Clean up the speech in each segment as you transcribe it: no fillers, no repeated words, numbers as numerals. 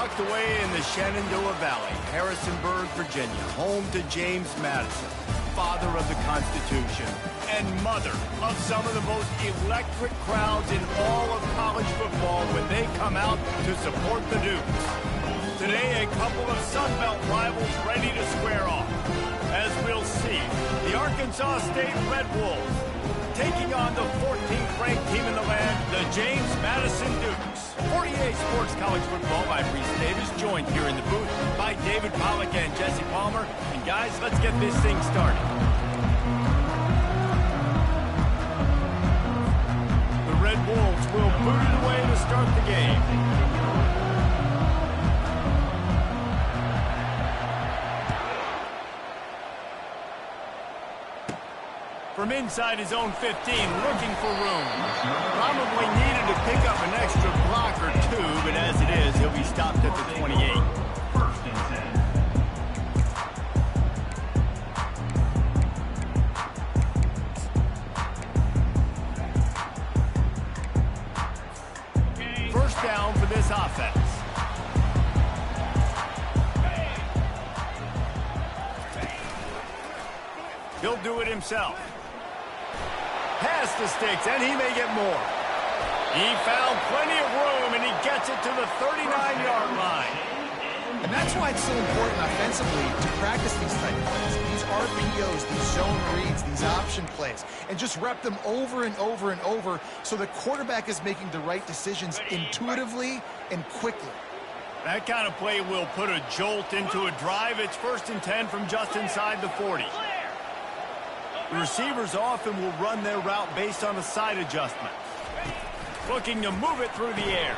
tucked away in the Shenandoah Valley, Harrisonburg, Virginia, home to James Madison, father of the Constitution, and mother of some of the most electric crowds in all of college football when they come out to support the Dukes. Today, a couple of Sun Belt rivals ready to square off. As we'll see, the Arkansas State Red Wolves taking on the 14th ranked team in the land, the James Madison Dukes. 48 Sports College Football by Reese Davis, joined here in the booth by David Pollack and Jesse Palmer. And guys, let's get this thing started. The Red Wolves will boot it away to start the game. From inside his own 15, looking for room. Probably needed to pick up an extra block or two, but as it is, he'll be stopped at the 28. First and 10. First down for this offense. He'll do it himself. Past the sticks, and he may get more. He found plenty of room, and he gets it to the 39-yard line. And that's why it's so important offensively to practice these type of plays, these RPOs, these zone reads, these option plays, and just rep them over and over and over so the quarterback is making the right decisions intuitively and quickly. That kind of play will put a jolt into a drive. It's 1st and 10 from just inside the 40. The receivers often will run their route based on a side adjustment. Looking to move it through the air.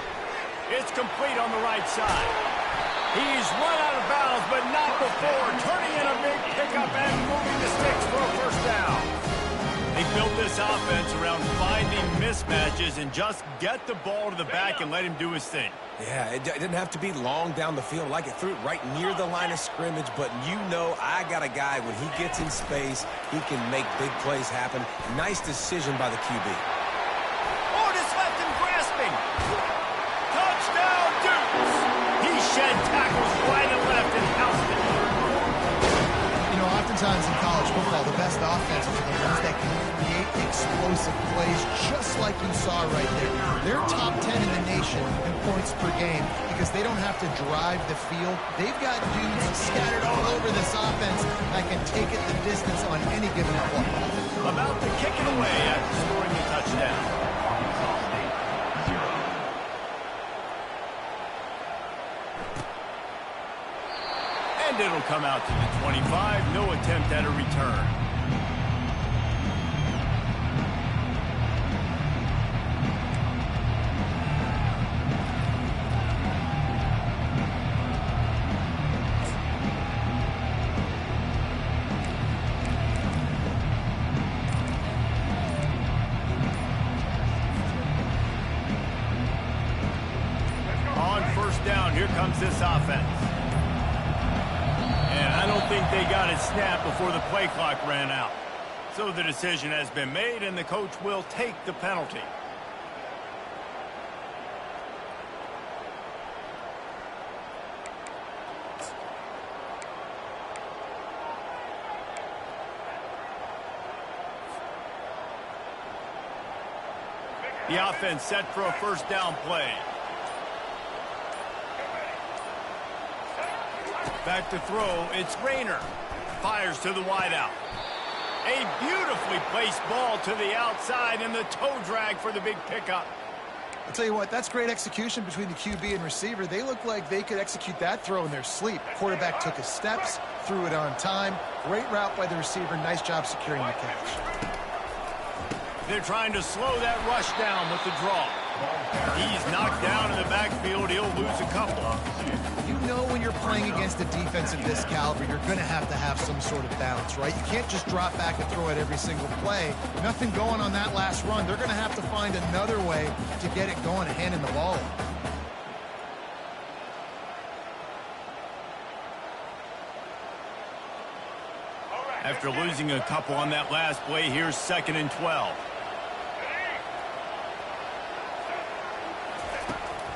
It's complete on the right side. He's run out of bounds, but not before. Turning in a big pickup and moving the sticks for a first down. They built this offense around finding mismatches and just get the ball to the back and let him do his thing. Yeah, it didn't have to be long down the field. Like it threw it right near the line of scrimmage, but you know I got a guy, when he gets in space, he can make big plays happen. Nice decision by the QB. Oh, just left him grasping. Touchdown, Dukes. He shed tackles right and left and housed it. You know, oftentimes in college football, the best offenses are the ones that can create explosive plays just like you saw right there. They're top 10 in the nation in points per game because they don't have to drive the field. They've got dudes scattered all over this offense that can take it the distance on any given play. About to kick it away after scoring the touchdown. And it'll come out to the 25. No attempt at a return. Down, here comes this offense. And I don't think they got it snapped before the play clock ran out. So the decision has been made, and the coach will take the penalty. The offense set for a first down play. Back to throw, it's Rayner. Fires to the wideout. A beautifully placed ball to the outside and the toe drag for the big pickup. I'll tell you what, that's great execution between the QB and receiver. They look like they could execute that throw in their sleep. Quarterback took his steps, threw it on time. Great route by the receiver. Nice job securing the catch. They're trying to slow that rush down with the draw. He's knocked down in the backfield. He'll lose a couple. You know when you're playing against a defense of this caliber, you're going to have some sort of balance, right? You can't just drop back and throw it every single play. Nothing going on that last run. They're going to have to find another way to get it going, handing the ball. After losing a couple on that last play, here's 2nd and 12.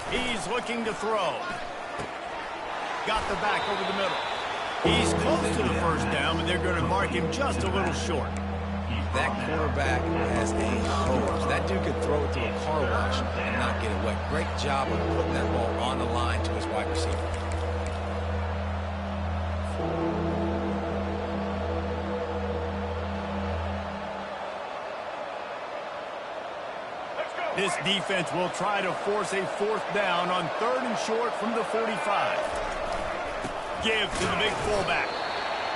He's looking to throw. got the back over the middle. He's close to the first down, but they're going to mark him just a little short. That quarterback has a hose. That dude could throw it through a car wash and not get it wet. Great job of putting that ball on the line to his wide receiver. This defense will try to force a fourth down on 3rd and short from the 45. Give to the big fullback.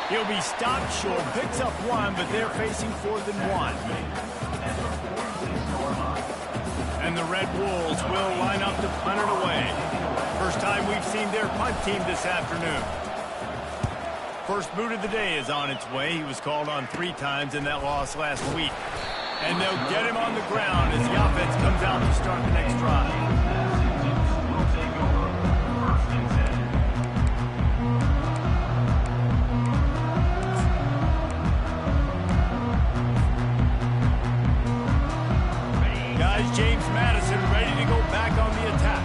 He'll be stopped short, picks up 1, but they're facing 4th and 1. And the Red Wolves will line up to punt it away. First time we've seen their punt team this afternoon. First boot of the day is on its way. He was called on 3 times in that loss last week. And they'll get him on the ground as the offense comes out to start the next drive. Guys, James Madison ready to go back on the attack.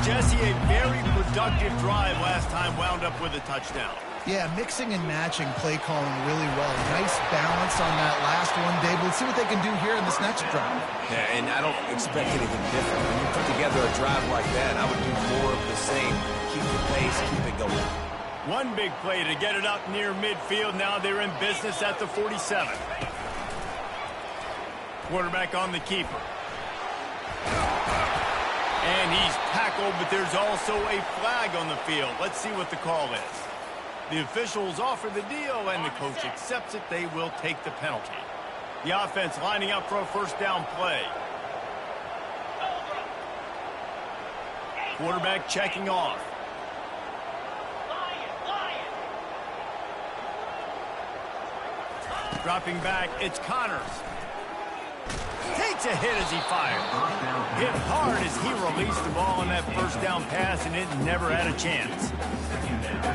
Jesse, a very productive drive last time wound up with a touchdown. Yeah, mixing and matching play calling really well. Nice balance on that last one, Dave. Let's see what they can do here in this next drive. Yeah, and I don't expect anything different. When you put together a drive like that, I would do more of the same. Keep the pace, keep it going. One big play to get it up near midfield. Now they're in business at the 47. Quarterback on the keeper. And he's tackled, but there's also a flag on the field. Let's see what the call is. The officials offer the deal, and the coach accepts it. They will take the penalty. The offense lining up for a first down play. Quarterback checking off. Dropping back, it's Connors. Takes a hit as he fired. Hit hard as he released the ball on that first down pass, and it never had a chance.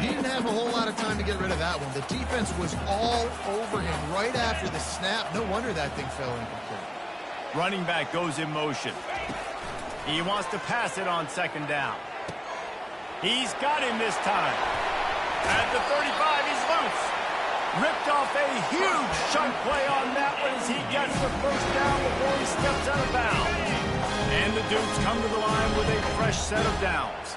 He didn't have a whole lot of time to get rid of that one. The defense was all over him right after the snap. No wonder that thing fell incomplete. Running back goes in motion. He wants to pass it on 2nd down. He's got him this time. At the 35, he's loose. Ripped off a huge chunk play on that one as he gets the first down before he steps out of bounds. And the Dukes come to the line with a fresh set of downs.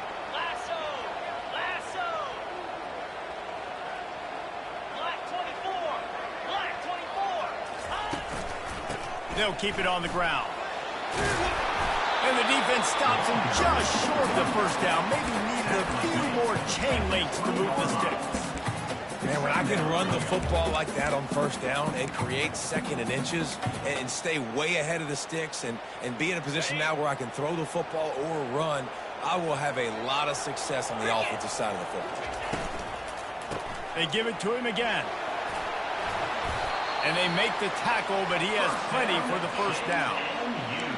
They'll keep it on the ground. And the defense stops him just short of the first down. Maybe needed a few more chain links to move the sticks. Man, when I can run the football like that on first down and create 2nd and inches and stay way ahead of the sticks and be in a position now where I can throw the football or run, I will have a lot of success on the offensive side of the football. They give it to him again. And they make the tackle, but he has plenty for the first down.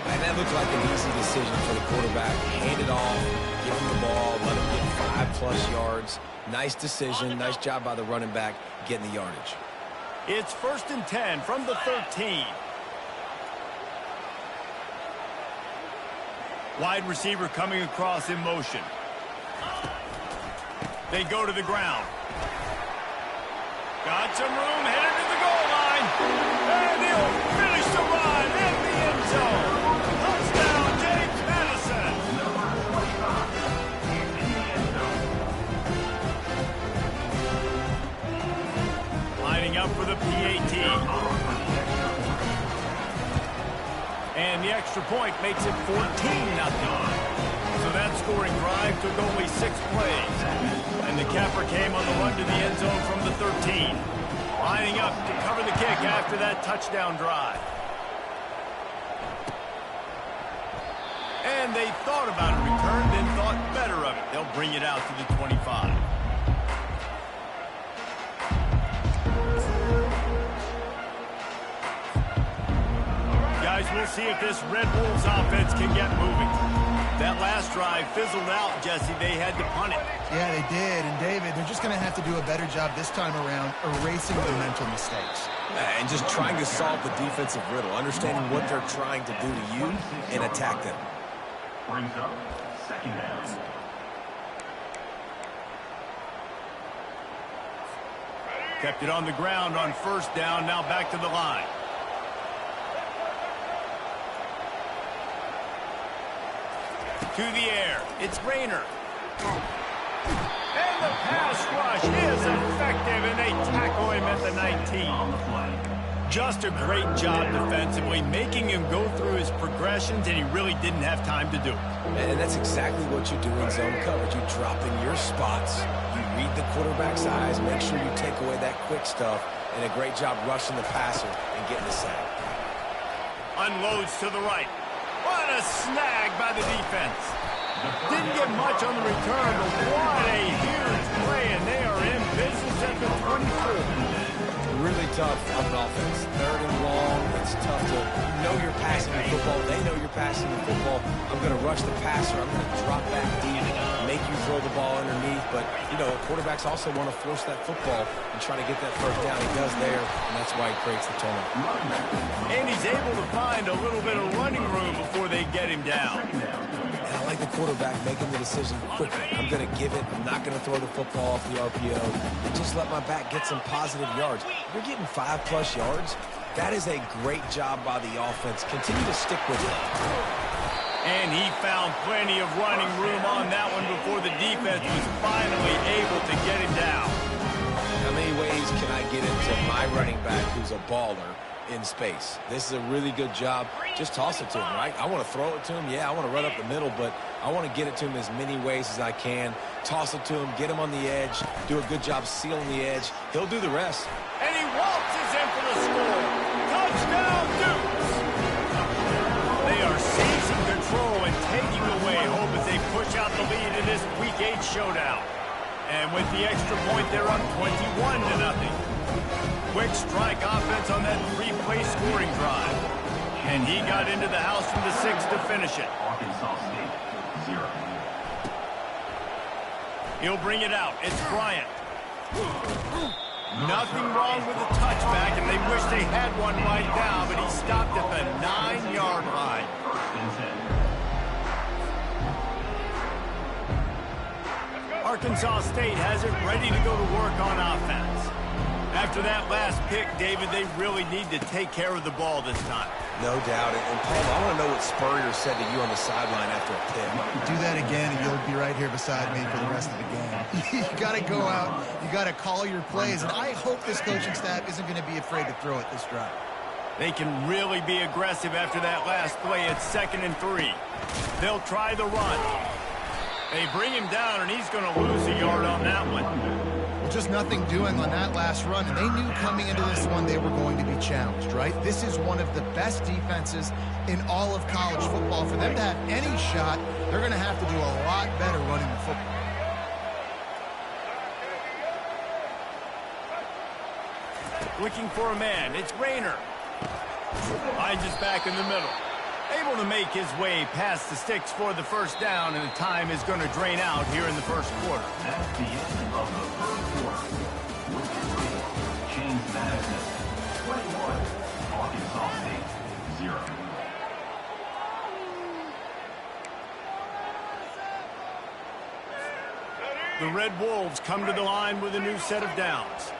And that looked like an easy decision for the quarterback. Hand it off, give him the ball, let him get 5+ yards. Nice decision. Nice job by the running back getting the yardage. It's 1st and 10 from the 13. Wide receiver coming across in motion. They go to the ground. Got some room, headed to the goal line. And he'll finish the run in the end zone. Touchdown, James Madison. Lining up for the PAT. And the extra point makes it 14-0. So that scoring drive took only 6 plays. And the capper came on the run to the end zone from the 13. Lining up to cover the kick after that touchdown drive. And they thought about a return, then thought better of it. They'll bring it out to the 25. Guys, we'll see if this Red Wolves offense can get moving. That last drive fizzled out, Jesse. They had to punt it. Yeah, they did. And, David, they're just going to have to do a better job this time around erasing the mental mistakes. And just trying to solve the defensive riddle, understanding what they're trying to do to you and attack them. Brings up 2nd down. Kept it on the ground on first down. Now back to the line. To the air. It's Rayner. And the pass rush is effective, and they tackle him at the 19. Just a great job defensively, making him go through his progressions, and he really didn't have time to do it. And that's exactly what you do in zone coverage. You drop in your spots, you read the quarterback's eyes, make sure you take away that quick stuff, and a great job rushing the passer and getting the sack. Unloads to the right. What a snag by the defense. Didn't get much on the return, but what a huge play, and they are in business at the 24. Really tough on an offense. Third and long, it's tough to know you're passing the football. They know you're passing the football. I'm going to rush the passer. I'm going to drop back deep, make you throw the ball underneath. But, you know, quarterbacks also want to force that football and try to get that first down. He does there, and that's why he creates the turnover. And he's able to find a little bit of running room before they get him down. And I like the quarterback making the decision quickly. I'm going to give it. I'm not going to throw the football off the RPO. And just let my back get some positive yards. You're getting 5+ yards. That is a great job by the offense. Continue to stick with it. And he found plenty of running room on that one before the defense was finally able to get him down. How many ways can I get into my running back who's a baller in space? This is a really good job. Just toss it to him, right? I want to throw it to him. Yeah, I want to run up the middle, but I want to get it to him as many ways as I can. Toss it to him, get him on the edge, do a good job sealing the edge. He'll do the rest. And he waltzes in for the score. Touchdown, Dukes! They are seizing control and taking away hope as they push out the lead in this Week 8 showdown. And with the extra point, they're up 21-0. Quick strike offense on that 3-play scoring drive. And he got into the house from the 6 to finish it. Arkansas State, 0. He'll bring it out. It's Bryant. Nothing wrong with the touchback, and they wish they had one right now, but he stopped at the 9-yard line. Arkansas State has it ready to go to work on offense. After that last pick, David, they really need to take care of the ball this time. No doubt. And Paul, I want to know what Spurrier said to you on the sideline after a pick. Do that again, and you'll be right here beside me for the rest of the game. You got to go out. You got to call your plays, and I hope this coaching staff isn't going to be afraid to throw it this drive. They can really be aggressive after that last play. It's 2nd and 3. They'll try the run. They bring him down, and he's going to lose a yard on that one. Just nothing doing on that last run, and they knew coming into this one they were going to be challenged, right? This is one of the best defenses in all of college football. For them to have any shot, they're going to have to do a lot better running the football. Looking for a man. It's Rayner. Finds his back in the middle. Able to make his way past the sticks for the first down, and the time is going to drain out here in the first quarter. That's the end of the first quarter. With your lead, James Madison, 21, Arkansas State, 0. The Red Wolves come to the line with a new set of downs.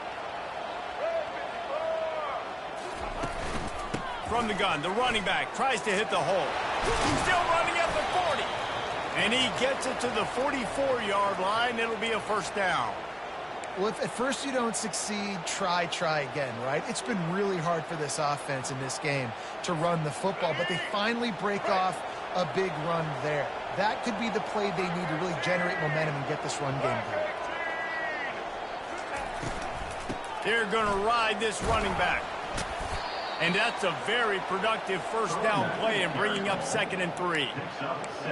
From the gun, the running back tries to hit the hole. Still running at the 40. And he gets it to the 44-yard line. It'll be a first down. Well, if at first you don't succeed, try again, right? It's been really hard for this offense in this game to run the football, but they finally break off a big run there. That could be the play they need to really generate momentum and get this run game going. They're going to ride this running back. And that's a very productive first down play and bringing up 2nd and 3.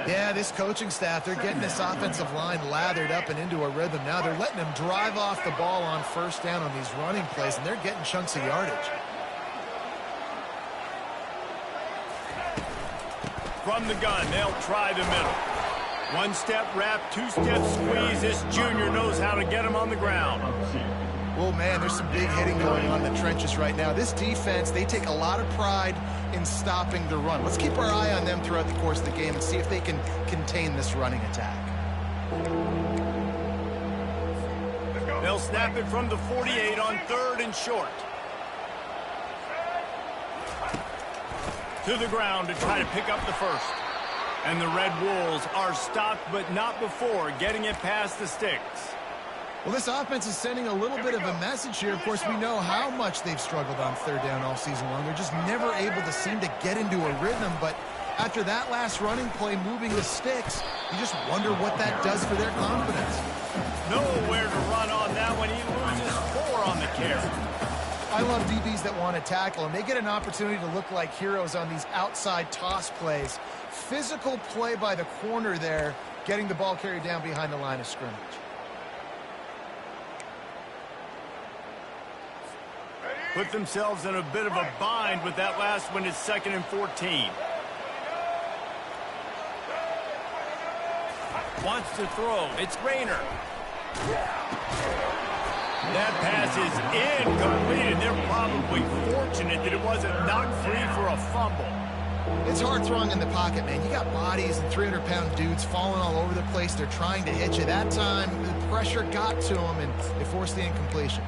Yeah, this coaching staff, they're getting this offensive line lathered up and into a rhythm. Now they're letting them drive off the ball on first down on these running plays, and they're getting chunks of yardage. From the gun, they'll try the middle. One-step wrap, two-step squeeze. This junior knows how to get him on the ground. Oh, man, there's some big hitting going on in the trenches right now. This defense, they take a lot of pride in stopping the run. Let's keep our eye on them throughout the course of the game and see if they can contain this running attack. They'll They'll snap it from the 48 on 3rd and short. To the ground to try to pick up the first. And the Red Wolves are stopped, but not before getting it past the sticks. Well, this offense is sending a little bit of a message here. Of course, we know how much they've struggled on 3rd down all season long. They're just never able to seem to get into a rhythm, but after that last running play moving the sticks, you just wonder what that does for their confidence. Nowhere to run on that one. He loses 4 on the carry. I love DBs that want to tackle, and they get an opportunity to look like heroes on these outside toss plays. Physical play by the corner there, getting the ball carried down behind the line of scrimmage. Put themselves in a bit of a bind with that last one. It's 2nd and 14. Wants to throw. It's Rayner. That pass is incomplete, and they're probably fortunate that it wasn't knocked free for a fumble. It's hard throwing in the pocket, man. You got bodies and 300-pound dudes falling all over the place. They're trying to hit you. That time, the pressure got to them, and it forced the incompletion.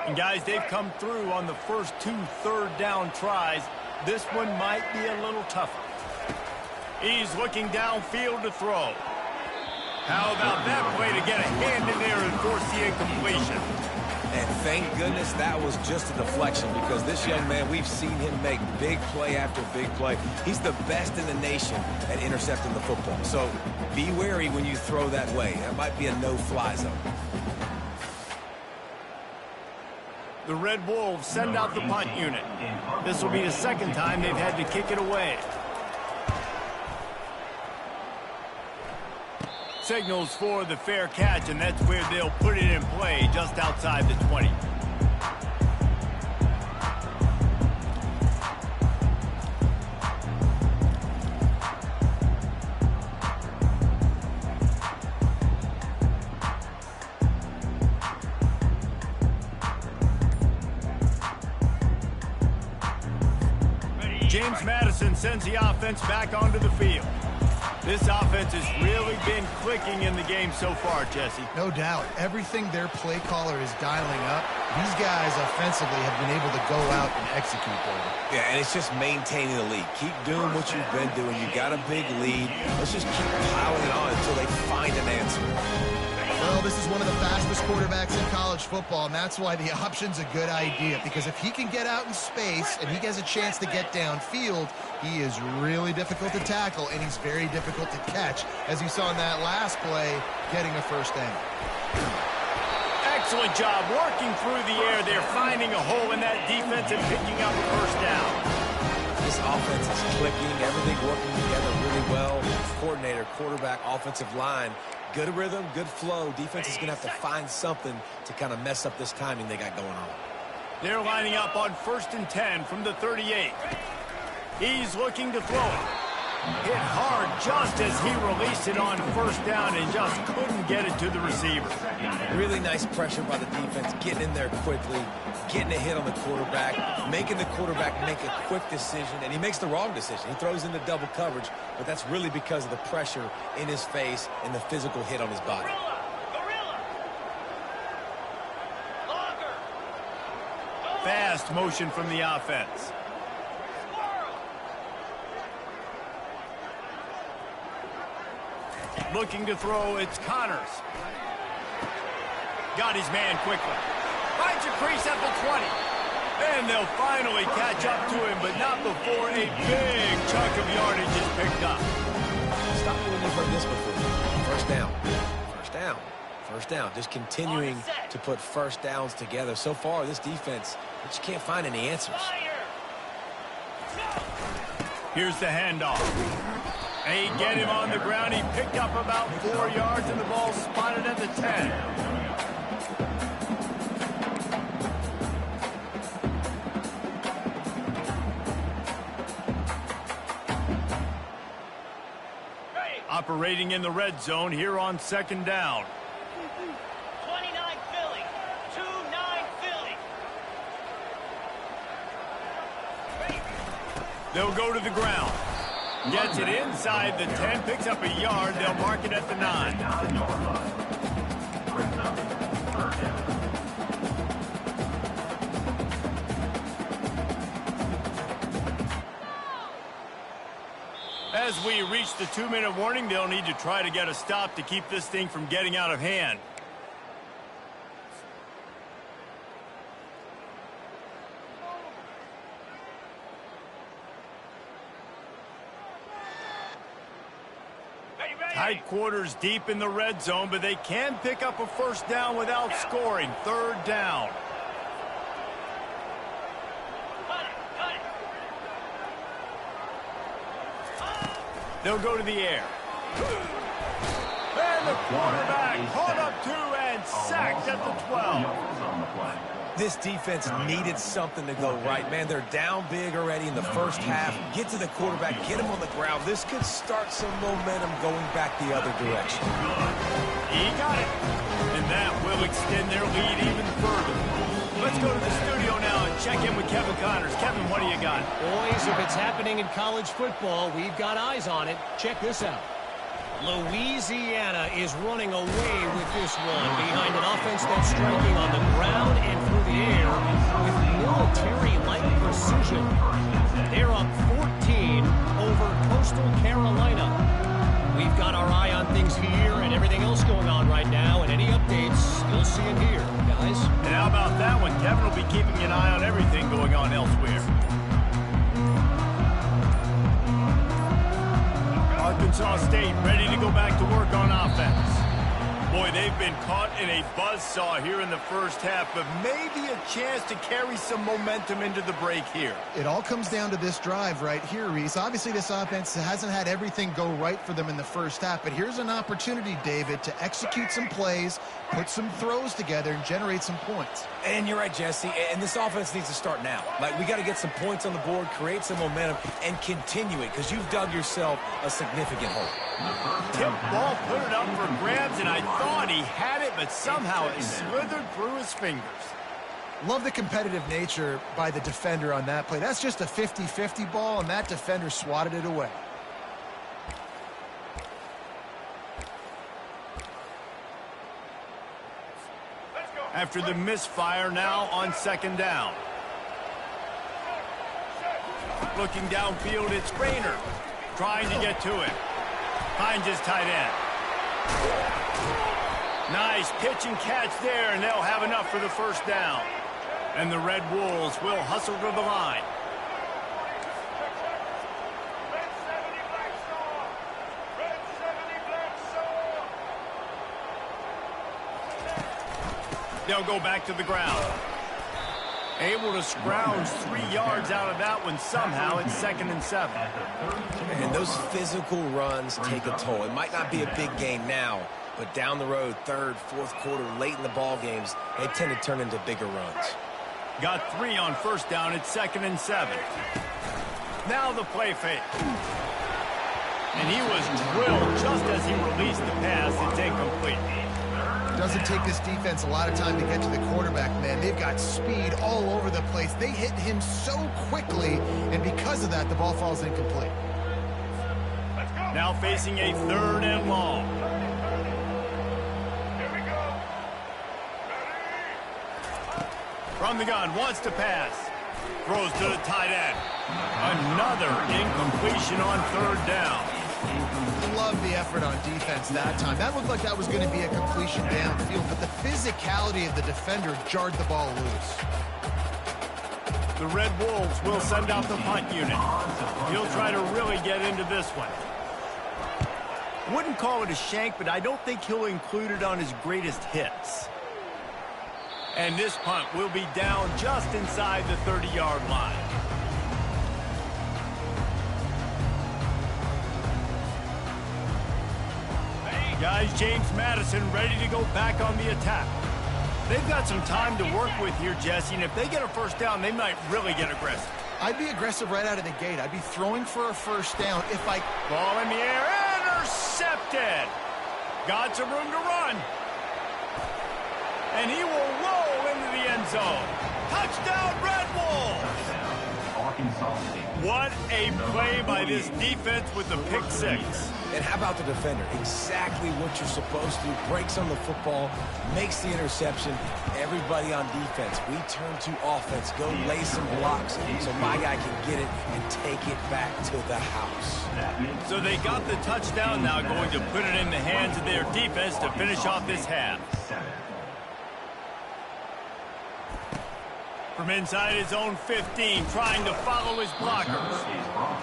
And guys, they've come through on the first 2 3rd down tries. This one might be a little tougher. He's looking downfield to throw. How about that play to get a hand in there and force the incompletion? And thank goodness that was just a deflection, because this young man, we've seen him make big play after big play. He's the best in the nation at intercepting the football. So be wary when you throw that way. That might be a no-fly zone. The Red Wolves send out the punt unit. This will be the 2nd time they've had to kick it away. Signals for the fair catch, and that's where they'll put it in play, just outside the 20. James Madison sends the offense back onto the field. This offense has really been clicking in the game so far, Jesse. No doubt. Everything their play caller is dialing up, these guys offensively have been able to go out and execute over. Yeah, and it's just maintaining the lead. Keep doing what you've been doing. You got a big lead. Let's just keep piling it on until they find an answer. Well, this is one of the fastest quarterbacks in college football, and that's why the option's a good idea, because if he can get out in space and he has a chance to get downfield, he is really difficult to tackle, and he's very difficult to catch, as you saw in that last play, getting a 1st down. Excellent job working through the air. They're finding a hole in that defense and picking up a 1st down. This offense is clicking, everything working together really well. Coordinator, quarterback, offensive line. Good rhythm, good flow. Defense is going to have to find something to kind of mess up this timing they got going on. They're lining up on 1st and 10 from the 38. He's looking to throw it. Hit hard just as he released it on 1st down and just couldn't get it to the receiver. Really nice pressure by the defense, getting in there quickly, getting a hit on the quarterback, making the quarterback make a quick decision, and he makes the wrong decision. He throws into double coverage, but that's really because of the pressure in his face and the physical hit on his body. Fast motion from the offense. Looking to throw, it's Connors. Got his man quickly. Finds a crease at the 20. And they'll finally catch up to him, but not before a big chunk of yardage is picked up. Stop me when you've heard this before. 1st down. 1st down. 1st down. Just continuing to put 1st downs together. So far, this defense, they just can't find any answers. Here's the handoff. They get him on the ground. He picked up about 4 yards, and the ball spotted at the 10. Operating in the red zone here on 2nd down. 29 Philly. 2-9 Philly. They'll go to the ground. Gets it inside the 10, picks up a yard. They'll mark it at the 9. As we reach the 2-minute warning, they'll need to try to get a stop to keep this thing from getting out of hand. Tight quarters deep in the red zone, but they can pick up a first down without scoring. 3rd down. They'll go to the air. And the quarterback caught up 2 and sacked at the 12. This defense needed something to go right, man. They're down big already in the first half. Get to the quarterback, get him on the ground. This could start some momentum going back the other direction. He got it. And that will extend their lead even further. Let's go to the studio now and check in with Kevin Connors. Kevin, what do you got? Boys, if it's happening in college football, we've got eyes on it. Check this out. Louisiana is running away with this one behind an offense that's striking on the ground and through the air with military-like precision. They're up 14 over Coastal Carolina. We've got our eye on things here and everything else going on right now, and any updates, you'll see it here, guys. And how about that one? Kevin will be keeping an eye on everything going on elsewhere. Arkansas State ready to go back to work on offense. Boy, they've been caught in a buzzsaw here in the first half, but maybe a chance to carry some momentum into the break here. It all comes down to this drive right here, Reese. Obviously, this offense hasn't had everything go right for them in the first half, but here's an opportunity, David, to execute some plays, put some throws together, and generate some points. And you're right, Jesse, and this offense needs to start now. Like, we got to get some points on the board, create some momentum, and continue it, because you've dug yourself a significant hole. Tip ball, put it up for grabs, and I thought he had it, but somehow it slithered through his fingers. Love the competitive nature by the defender on that play. That's just a 50-50 ball, and that defender swatted it away. After the misfire, now on 2nd down. Looking downfield, it's Rayner trying to get to him. Finds his tight end. Nice pitch and catch there, and they'll have enough for the first down. And the Red Wolves will hustle to the line. They'll go back to the ground. Able to scrounge 3 yards out of that one somehow. It's 2nd and 7. And those physical runs take a toll. It might not be a big gain now, but down the road, 3rd, 4th quarter, late in the ball games, they tend to turn into bigger runs. Got 3 on first down. It's 2nd and 7. Now the play fake. And he was drilled just as he released the pass. It's incomplete. Doesn't take this defense a lot of time to get to the quarterback, man. They've got speed all over the place. They hit him so quickly, and because of that, the ball falls incomplete. Now facing a 3rd and long. From the gun, wants to pass. Throws to the tight end. Another incompletion on 3rd down. Love the effort on defense that time. That looked like that was going to be a completion downfield, but the physicality of the defender jarred the ball loose. The Red Wolves will send out the punt unit. He'll try to really get into this one. Wouldn't call it a shank, but I don't think he'll include it on his greatest hits. And this punt will be down just inside the 30-yard line. Guys, James Madison ready to go back on the attack. They've got some time to work with here, Jesse, and if they get a first down, they might really get aggressive. I'd be aggressive right out of the gate. I'd be throwing for a first down if I... Ball in the air, intercepted. Got some room to run. And he will roll into the end zone. Touchdown, Red Wolves. Arkansas State. What a play by this defense with the pick six. And how about the defender? Exactly what you're supposed to. Breaks on the football, makes the interception. Everybody on defense, we turn to offense. Go lay some blocks so my guy can get it and take it back to the house. So they got the touchdown, now going to put it in the hands of their defense to finish off this half. From inside his own 15, trying to follow his blockers.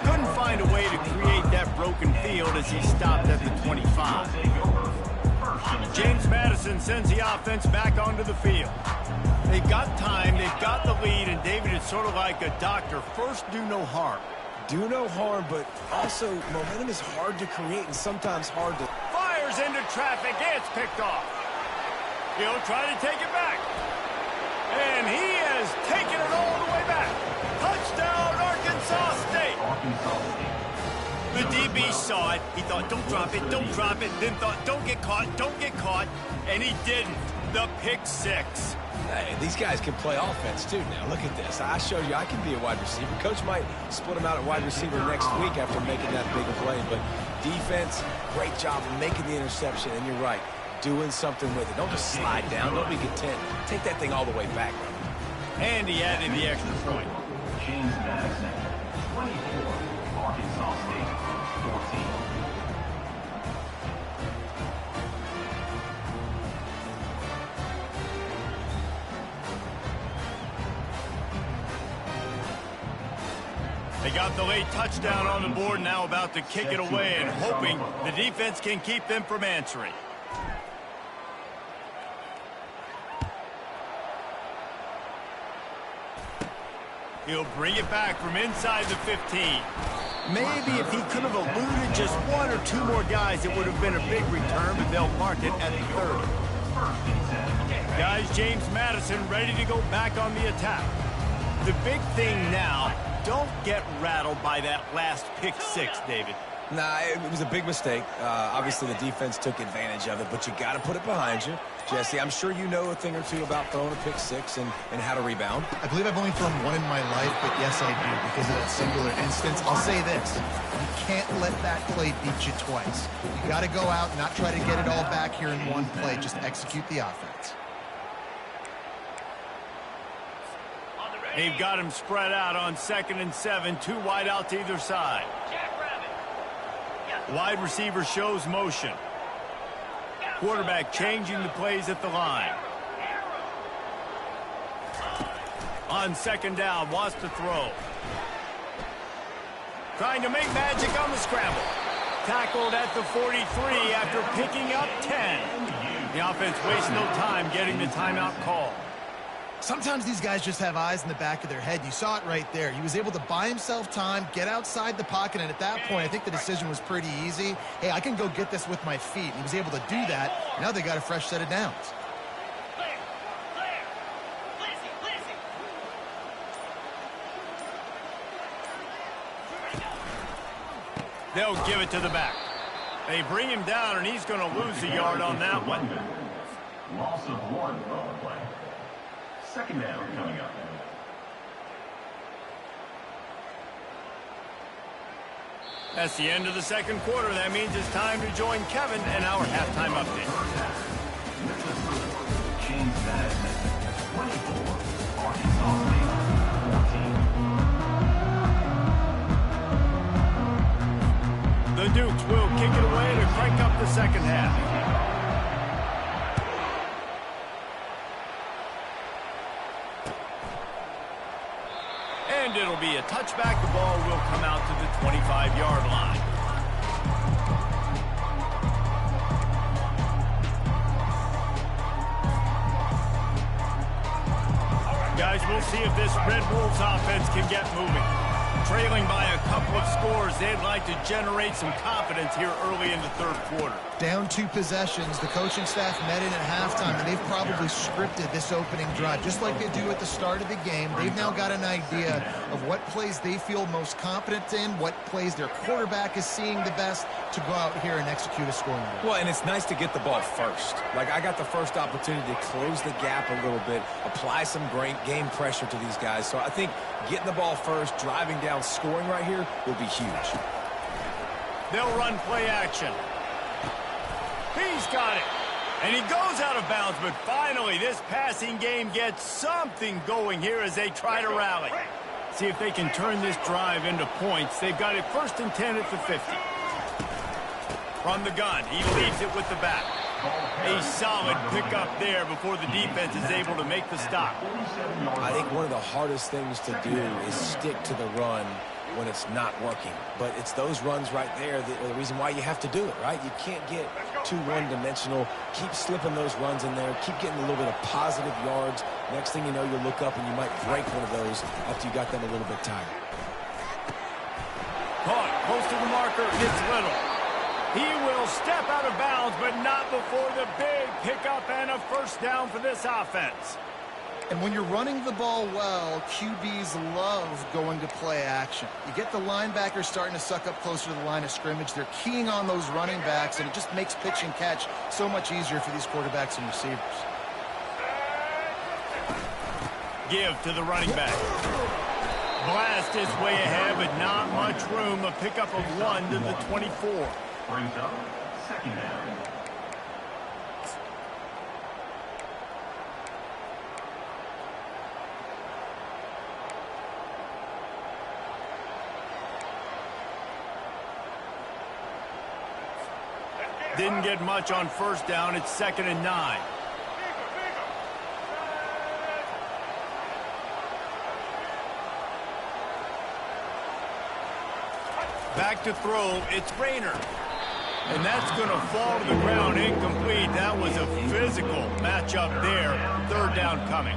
Couldn't find a way to create that broken field as he stopped at the 25. James Madison sends the offense back onto the field. They've got time, they've got the lead, and David is sort of like a doctor. First, do no harm. Do no harm, but also momentum is hard to create and sometimes hard to... Fires into traffic, it's picked off. He'll try to take it back. And he has taken it all the way back. Touchdown, Arkansas State. The DB saw it. He thought, don't drop it, don't drop it. Then thought, don't get caught, don't get caught. And he didn't. The pick six. Hey, these guys can play offense, too, now. Look at this. I showed you I can be a wide receiver. Coach might split him out at wide receiver next week after making that big a play. But defense, great job of making the interception. And you're right, doing something with it. Don't just slide down. Don't be content. Take that thing all the way back. And he added the extra point. James Madison, 24. Arkansas State, 14. They got the late touchdown on the board, now about to kick it away and hoping the defense can keep them from answering. He'll bring it back from inside the 15. Maybe if he could have eluded just one or two more guys, it would have been a big return, but they'll mark it at the 30. Guys, James Madison ready to go back on the attack. The big thing now, don't get rattled by that last pick six, David. Nah, it was a big mistake. Obviously, the defense took advantage of it, but you got to put it behind you. Jesse, I'm sure you know a thing or two about throwing a pick six and how to rebound. I believe I've only thrown one in my life, but yes, I do. Because of that singular instance, I'll say this. You can't let that play beat you twice. You got to go out and not try to get it all back here in one play. Just execute the offense. They've got him spread out on 2nd and 7, two wide out to either side. Wide receiver shows motion. Quarterback changing the plays at the line. On 2nd down, wants to throw. Trying to make magic on the scramble. Tackled at the 43 after picking up 10. The offense wastes no time getting the timeout call. Sometimes these guys just have eyes in the back of their head. You saw it right there. He was able to buy himself time, get outside the pocket, and at that point, I think the decision was pretty easy. Hey, I can go get this with my feet. And he was able to do that. Now they got a fresh set of downs. They'll give it to the back. They bring him down, and he's going to lose a yard on that one. Loss of one on the play. 2nd down coming up. That's the end of the 2nd quarter. That means it's time to join Kevin and our halftime update. James Madison, 24. Arkansas State, 14. The Dukes will kick it away to crank up the 2nd half. And it'll be a touchback. The ball will come out to the 25-yard line. Guys, we'll see if this Red Wolves offense can get moving. Trailing by a couple of scores, they'd like to generate some confidence here early in the third quarter. Down 2 possessions, the coaching staff met in at halftime, and they've probably scripted this opening drive. Just like they do at the start of the game, they've now got an idea of what plays they feel most confident in, what plays their quarterback is seeing the best to go out here and execute a scoring drive. Well, and it's nice to get the ball first. Like, I got the first opportunity to close the gap a little bit, apply some great game pressure to these guys. So I think getting the ball first, driving down, scoring right here will be huge. They'll run play action. He's got it. And he goes out of bounds, but finally this passing game gets something going here as they try to rally. See if they can turn this drive into points. They've got it 1st and 10 at the 50. From the gun, he leaves it with the back. A solid pickup there before the defense is able to make the stop. I think one of the hardest things to do is stick to the run when it's not working. But it's those runs right there that are the reason why you have to do it, right? You can't get too one-dimensional. Keep slipping those runs in there. Keep getting a little bit of positive yards. Next thing you know, you'll look up and you might break one of those after you got them a little bit tired. Caught close to the marker. It's Little. He will step out of bounds, but not before the big pickup and a first down for this offense. And when you're running the ball well, QBs love going to play action. You get the linebackers starting to suck up closer to the line of scrimmage. They're keying on those running backs, and it just makes pitch and catch so much easier for these quarterbacks and receivers. Give to the running back. Blast is way ahead, but not much room. A pickup of 1 to the 24. Brings up 2nd down. Didn't get much on 1st down. It's 2nd and 9. Back to throw. It's Rayner. And that's going to fall to the ground incomplete. That was a physical matchup there. 3rd down coming.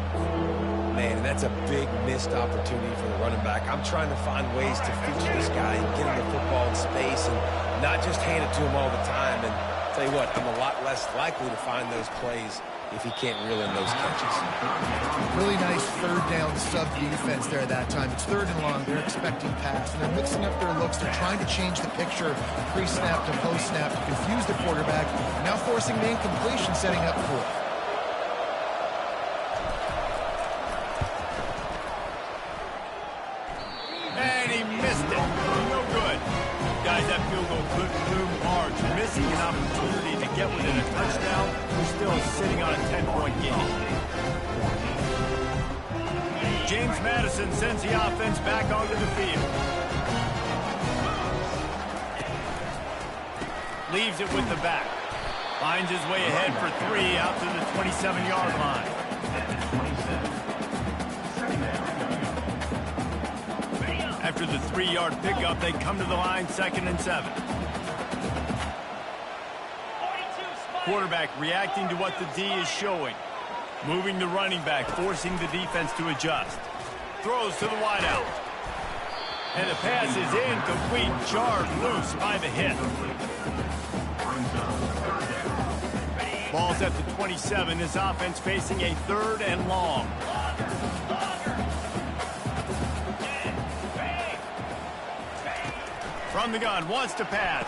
Man, that's a big missed opportunity for the running back. I'm trying to find ways to feature this guy and get him the football in space and not just hand it to him all the time. And tell you what, I'm a lot less likely to find those plays if he can't reel in those catches. Really nice 3rd down sub defense there at that time. It's 3rd and long. They're expecting pass, and they're mixing up their looks. They're trying to change the picture pre-snap to post-snap to confuse the quarterback, now forcing the incompletion, setting up 4th. And he missed it. No good. Guys, that field goal could loom large. Missing an opportunity to get within a touchdown. We're still sitting on a 10-point game. James Madison sends the offense back onto the field. Leaves it with the back. Finds his way ahead for 3 out to the 27-yard line. After the 3-yard pickup, they come to the line 2nd and 7. Quarterback reacting to what the D is showing. Moving the running back, forcing the defense to adjust. Throws to the wideout. And the pass is incomplete, jarred loose by the hit. Ball's at the 27. This offense facing a 3rd and long. From the gun, wants to pass.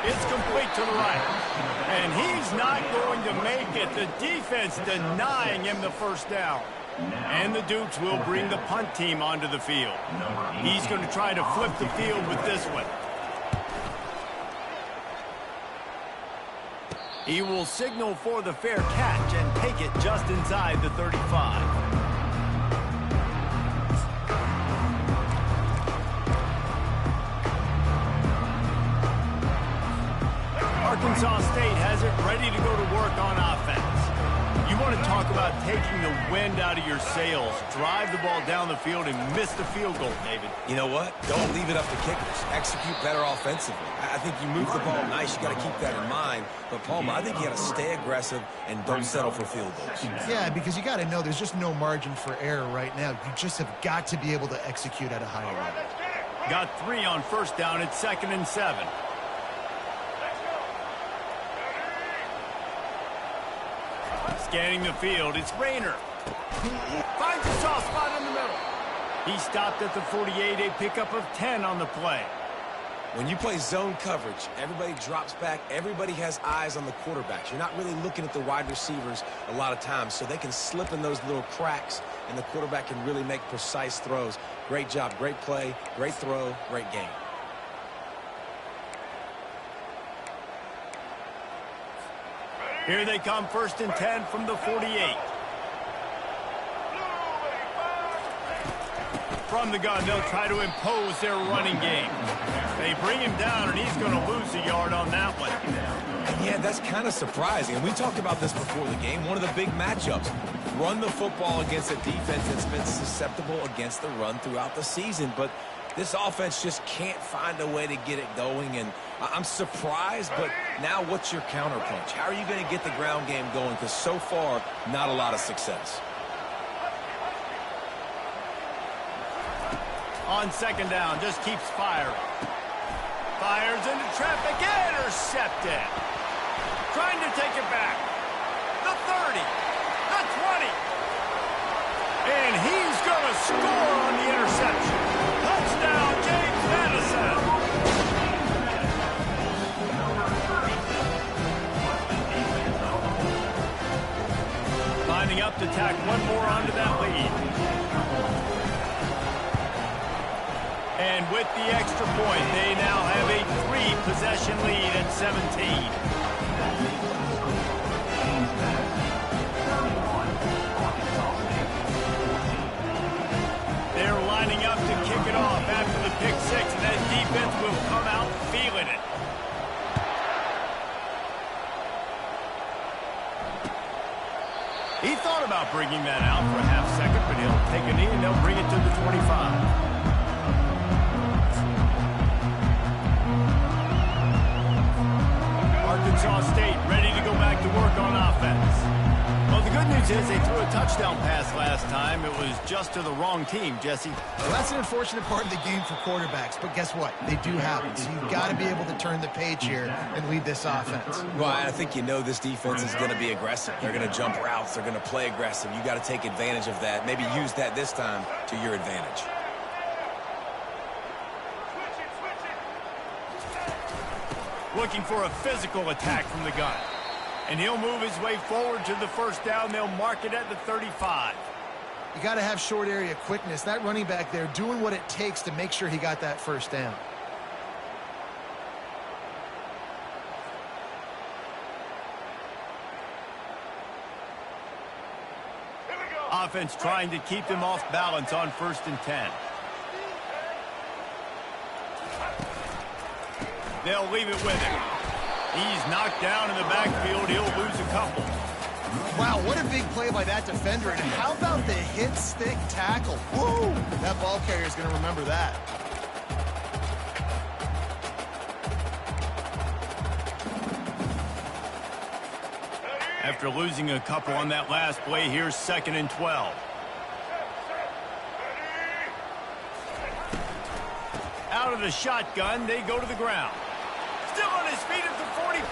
It's complete to the right. And he's not going to make it. The defense denying him the first down. And the Dukes will bring the punt team onto the field. He's going to try to flip the field with this one. He will signal for the fair catch and take it just inside the 35. Arkansas State has it ready to go to work on offense. You want to talk about taking the wind out of your sails. Drive the ball down the field and miss the field goal, David. You know what? Don't leave it up to kickers. Execute better offensively. I think you move the ball nice. You got to keep that in mind. But, Palmer, I think you got to stay aggressive and don't settle for field goals. Yeah, because you got to know there's just no margin for error right now. You just have got to be able to execute at a higher level. Got 3 on first down. It's 2nd and 7. Scanning the field. It's Rayner. Finds a soft spot in the middle. He stopped at the 48, a pickup of 10 on the play. When you play zone coverage, everybody drops back. Everybody has eyes on the quarterbacks. You're not really looking at the wide receivers a lot of times, so they can slip in those little cracks, and the quarterback can really make precise throws. Great job, great play, great throw, great game. Here they come, 1st and 10 from the 48. From the gun, they'll try to impose their running game. They bring him down, and he's going to lose a yard on that one. Yeah, that's kind of surprising. And we talked about this before the game. One of the big matchups. Run the football against a defense that's been susceptible against the run throughout the season. But this offense just can't find a way to get it going. And I'm surprised, but now what's your counterpunch? How are you going to get the ground game going? Because so far, not a lot of success. On 2nd down, just keeps firing. Fires into traffic, intercepted. Trying to take it back. The 30, the 20. And he's going to score on the interception. Touchdown, James Madison. Lining up to tack one more onto that lead. And with the extra point, they now have a 3-possession lead at 17. They're lining up to kick it off after the pick 6, and that defense will come out feeling it. He thought about bringing that out for a half second, but he'll take a knee and they'll bring it to the 25. Arkansas State ready to go back to work on offense. Well, the good news is they threw a touchdown pass last time. It was just to the wrong team, Jesse. Well, that's an unfortunate part of the game for quarterbacks, but guess what? They do happen. So you've got to be able to turn the page here and lead this offense. Well, I think you know this defense is going to be aggressive. They're going to jump routes. They're going to play aggressive. You got to take advantage of that. Maybe use that this time to your advantage. Looking for a physical attack from the gun. And he'll move his way forward to the 1st down. They'll mark it at the 35. You got to have short area quickness. That running back there doing what it takes to make sure he got that 1st down. Offense trying to keep them off balance on 1st and 10. They'll leave it with him. He's knocked down in the backfield. He'll lose a couple. Wow, what a big play by that defender. And how about the hit-stick tackle? Woo! That ball carrier is going to remember that. After losing a couple on that last play, here's 2nd and 12. Out of the shotgun, they go to the ground. Still on his feet at the 45.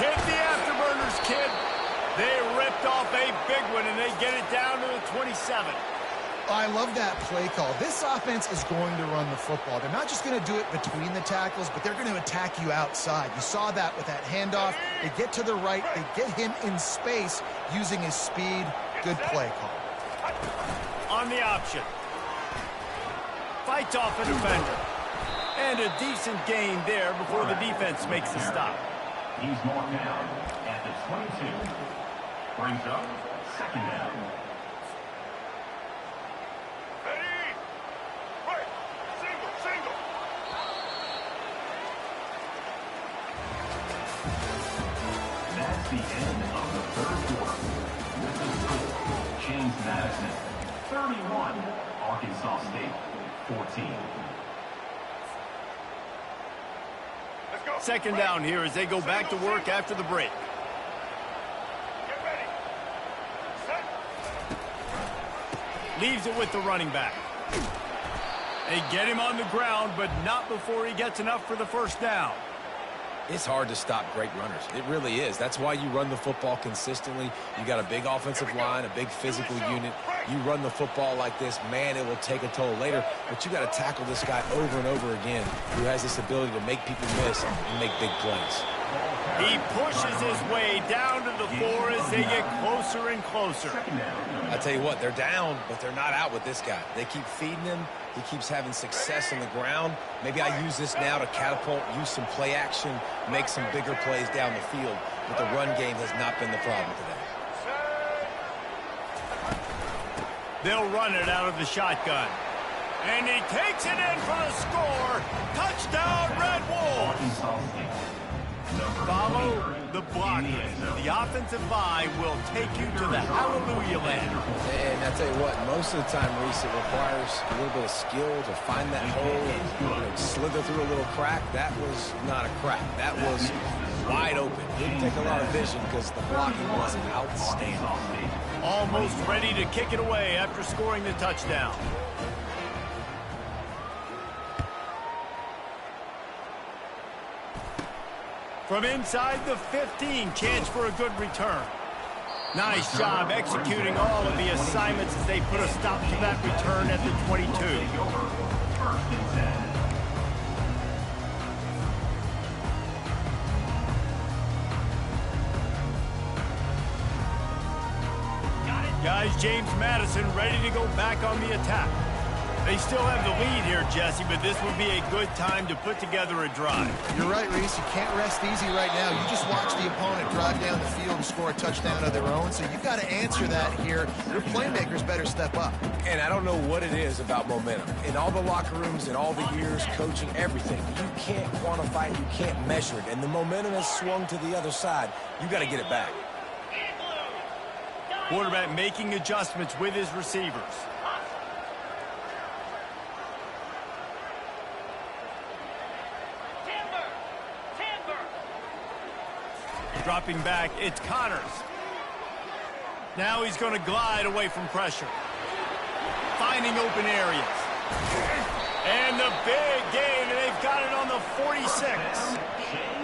Hit the afterburners, kid. They ripped off a big one, and they get it down to the 27. I love that play call. This offense is going to run the football. They're not just going to do it between the tackles, but they're going to attack you outside. You saw that with that handoff. They get to the right. They get him in space using his speed. Good play call. On the option. Fights off a defender. And a decent gain there before the defense makes the stop. He's marked down at the 22. Brings up 2nd down. Ready? Right. Single. That's the end of the 3rd quarter. With the score, James Madison, 31. Arkansas State, 14. 2nd down here as they go back to work after the break. Get ready. Set. Leaves it with the running back. They get him on the ground, but not before he gets enough for the first down. It's hard to stop great runners. It really is. That's why you run the football consistently. You got a big offensive line, a big physical unit. You run the football like this, man, it will take a toll later. But you got to tackle this guy over and over again who has this ability to make people miss and make big plays. He pushes his way down to the floor as they get closer and closer. I tell you what, they're down, but they're not out with this guy. They keep feeding him. He keeps having success on the ground. Maybe I use this now to catapult, use some play action, make some bigger plays down the field. But the run game has not been the problem today. They'll run it out of the shotgun. And he takes it in for the score. Touchdown, Red Wolves! Follow the blockers. The offensive line will take you to the hallelujah land. And I tell you what, most of the time, Reese, it requires a little bit of skill to find that hole and slither through a little crack. That was not a crack. That was wide open. Didn't take a lot of vision because the blocking was outstanding. Almost ready to kick it away after scoring the touchdown. From inside the 15, chance for a good return. Nice job executing all of the assignments as they put a stop to that return at the 22. Guys, James Madison ready to go back on the attack. They still have the lead here, Jesse, but this would be a good time to put together a drive. You're right, Reese. You can't rest easy right now. You just watch the opponent drive down the field and score a touchdown of their own, so you've got to answer that here. Your playmakers better step up. And I don't know what it is about momentum. In all the locker rooms, in all the years, coaching, everything, you can't quantify it, you can't measure it. And the momentum has swung to the other side. You got to get it back. Quarterback making adjustments with his receivers. Dropping back, it's Connors. Now he's going to glide away from pressure. Finding open areas. And the big gain, and they've got it on the 46.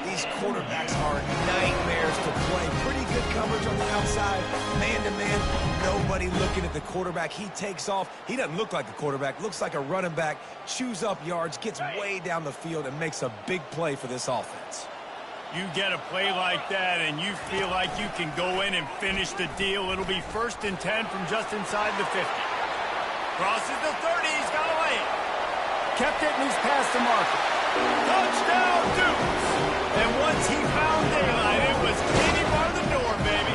These quarterbacks are nightmares to play. Pretty good coverage on the outside. Man-to-man, nobody looking at the quarterback. He takes off. He doesn't look like a quarterback. Looks like a running back. Chews up yards, gets way down the field, and makes a big play for this offense. You get a play like that, and you feel like you can go in and finish the deal. It'll be 1st and 10 from just inside the 50. Crosses the 30. He's got away. Kept it, and he's past the marker. Touchdown, Dukes! And once he found daylight, it was Katie bar the door, baby.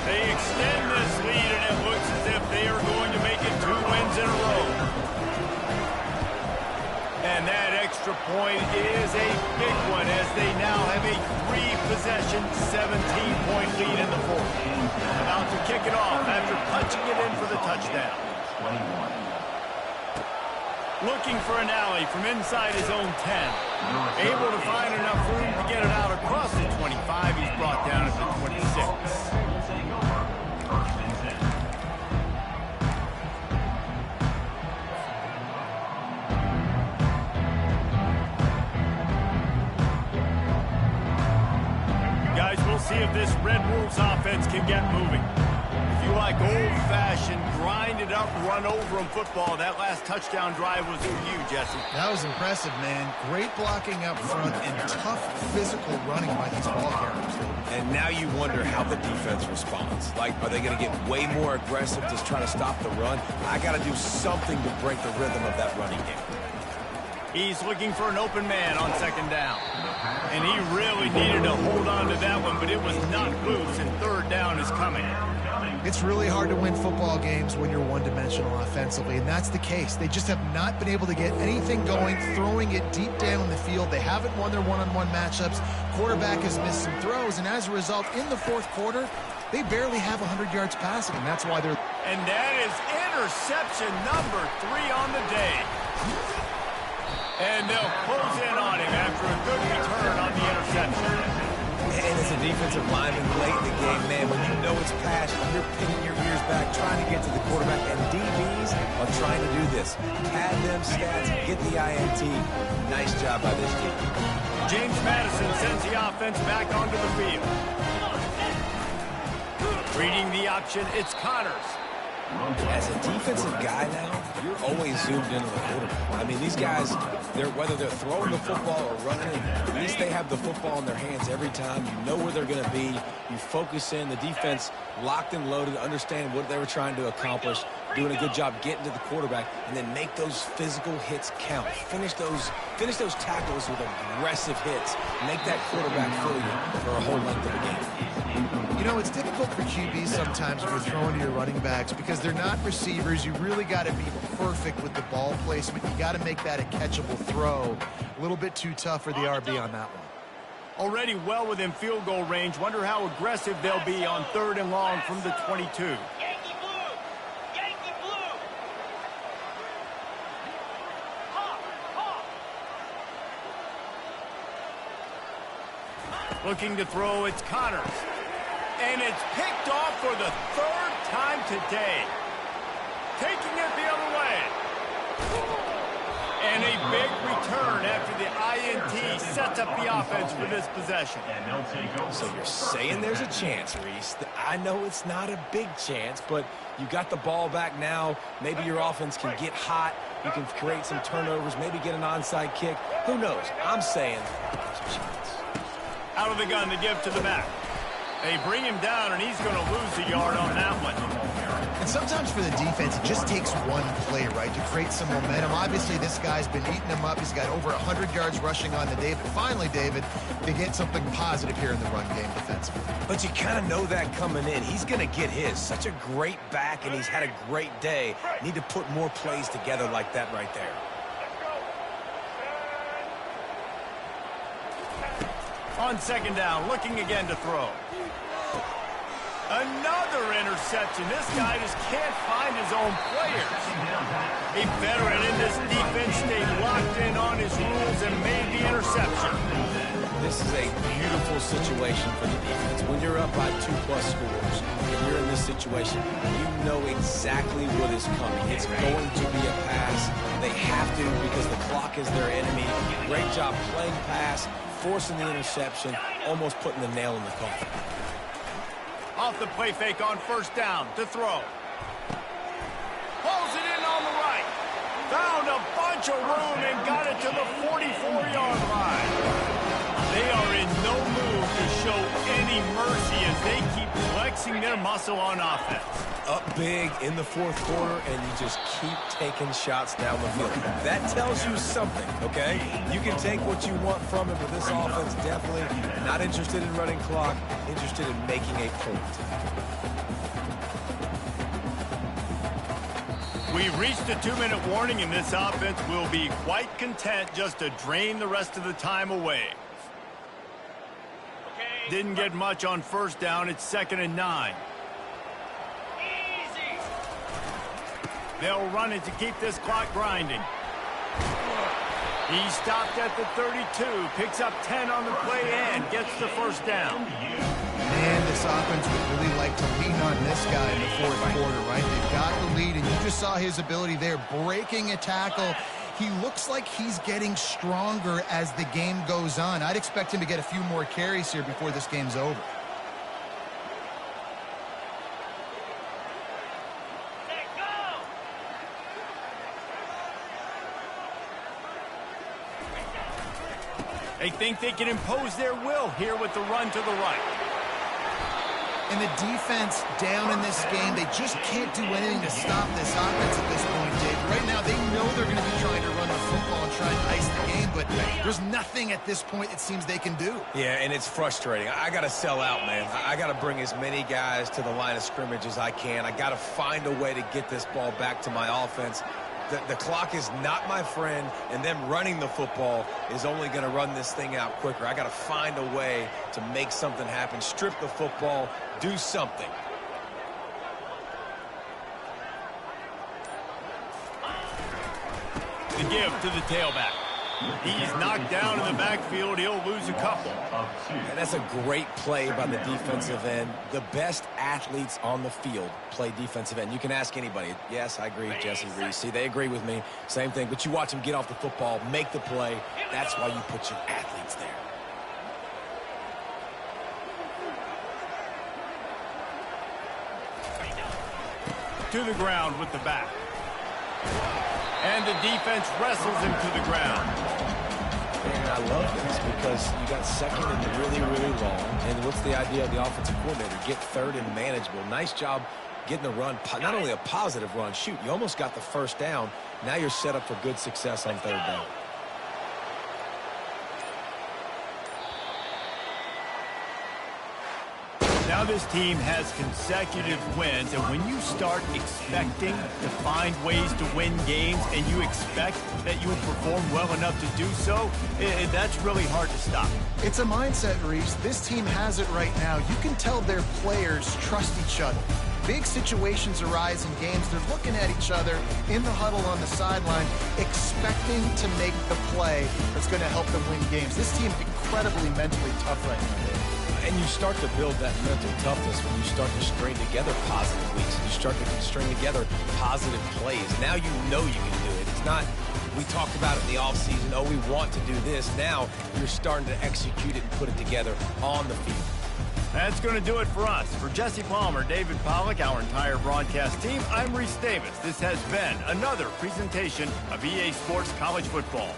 They extend this lead, and it looks as if they are going to make it 2 wins in a row. And that extra point is a big one as they now have a 3-possession, 17-point lead in the 4th. About to kick it off after punching it in for the touchdown. Looking for an alley from inside his own 10. Able to find enough room to get it out across the 25. He's brought down at the 26. Guys, we'll see if this Red Wolves offense can get moving. If you like old-fashioned, grind-it-up, run-over-them football, that last touchdown drive was for you, Jesse. That was impressive, man. Great blocking up front and tough physical running by these ball carriers. And now you wonder how the defense responds. Like, are they going to get way more aggressive to try to stop the run? I got to do something to break the rhythm of that running game. He's looking for an open man on 2nd down. And he really needed to hold on to that one, but it was not loose, and 3rd down is coming. It's really hard to win football games when you're one-dimensional offensively, and that's the case. They just have not been able to get anything going, throwing it deep down the field. They haven't won their one-on-one matchups. Quarterback has missed some throws, and as a result, in the 4th quarter, they barely have 100 yards passing, and that's why they're... And that is interception number 3 on the day. And they'll close in on him after a good return on the interception. And as a defensive lineman late in the game, man, when you know it's past, you're pinning your ears back, trying to get to the quarterback, and DBs are trying to do this. Pad them stats, get the INT. Nice job by this team. James Madison sends the offense back onto the field. Reading the option, it's Connors. As a defensive guy now, you're always zoomed into the quarterback. I mean, these guys, whether they're throwing the football or running it, at least they have the football in their hands every time. You know where they're going to be. You focus in. The defense locked and loaded, understand what they were trying to accomplish, doing a good job getting to the quarterback, and then make those physical hits count. Finish those tackles with aggressive hits. Make that quarterback feel you for a whole length of the game. You know, it's difficult for QBs sometimes when you're throwing to your running backs because they're not receivers. You really got to be perfect with the ball placement. You got to make that a catchable throw. A little bit too tough for the RB on that one. Already well within field goal range. Wonder how aggressive they'll be on 3rd and long from the 22. Yankee blue! Yankee blue! Hawk! Hawk! Looking to throw, it's Connors. And it's picked off for the 3rd time today. Taking it the other way. And a big return after the INT sets up the offense for this possession. So you're saying there's a chance, Reese. I know it's not a big chance, but you got the ball back now. Maybe your offense can get hot. You can create some turnovers, maybe get an onside kick. Who knows? I'm saying there's a chance. Out of the gun to give to the back. They bring him down, and he's going to lose a yard on that one. And sometimes for the defense, it just takes one play, right, to create some momentum. Obviously, this guy's been eating them up. He's got over 100 yards rushing on the day. But finally, David, they get something positive here in the run game defensively. But you kind of know that coming in. He's going to get his. Such a great back, and he's had a great day. Need to put more plays together like that right there. On 2nd down, looking again to throw. Another interception. This guy just can't find his own players. A veteran in this defense stayed locked in on his rules and made the interception. This is a beautiful situation for the defense. When you're up by 2+ scores and you're in this situation, you know exactly what is coming. It's going to be a pass. They have to because the clock is their enemy. Great job playing pass, forcing the interception, almost putting the nail in the coffin. Off the play fake on 1st down to throw. Pulls it in on the right. Found a bunch of room and got it to the 44-yard line. They are in no mood to show any mercy as they keep flexing their muscle on offense. Up big in the 4th quarter, and you just keep taking shots down the field. That tells you something, okay? You can take what you want from it, but this offense definitely not interested in running clock, interested in making a point. We've reached a 2-minute warning, and this offense will be quite content just to drain the rest of the time away. Didn't get much on 1st down. It's 2nd and 9. They'll run it to keep this clock grinding. He stopped at the 32, picks up 10 on the play and gets the 1st down. Man, this offense would really like to lean on this guy in the 4th quarter, right? They've got the lead, and you just saw his ability there, breaking a tackle. He looks like he's getting stronger as the game goes on. I'd expect him to get a few more carries here before this game's over. They think they can impose their will here with the run to the right. And the defense down in this game, they just can't do anything to stop this offense at this point, Dave. Right now, they know they're going to be trying to run the football and try and ice the game, but there's nothing at this point it seems they can do. Yeah, and it's frustrating. I got to sell out, man. I got to bring as many guys to the line of scrimmage as I can. I got to find a way to get this ball back to my offense. The clock is not my friend, and them running the football is only going to run this thing out quicker. I got to find a way to make something happen, strip the football, do something. The give to the tailback. He's knocked down in the backfield. He'll lose a couple. And that's a great play by the defensive end. The best athletes on the field play defensive end. You can ask anybody. Yes, I agree, Jesse Reese. See, they agree with me. Same thing. But you watch them get off the football, make the play. That's why you put your athletes there. To the ground with the back. And the defense wrestles him to the ground. And I love this because you got second and really, really long. And what's the idea of the offensive coordinator? Get third and manageable. Nice job getting the run. Not only a positive run. Shoot, you almost got the first down. Now you're set up for good success on third down. Now this team has consecutive wins, and when you start expecting to find ways to win games and you expect that you will perform well enough to do so, that's really hard to stop. It's a mindset, Reese. This team has it right now. You can tell their players trust each other. Big situations arise in games. They're looking at each other in the huddle on the sideline, expecting to make the play that's going to help them win games. This team's incredibly mentally tough right now. And you start to build that mental toughness when you start to string together positive weeks. You start to string together positive plays. Now you know you can do it. It's not, we talked about it in the offseason, oh, we want to do this. Now you're starting to execute it and put it together on the field. That's going to do it for us. For Jesse Palmer, David Pollack, our entire broadcast team, I'm Reese Davis. This has been another presentation of EA Sports College Football.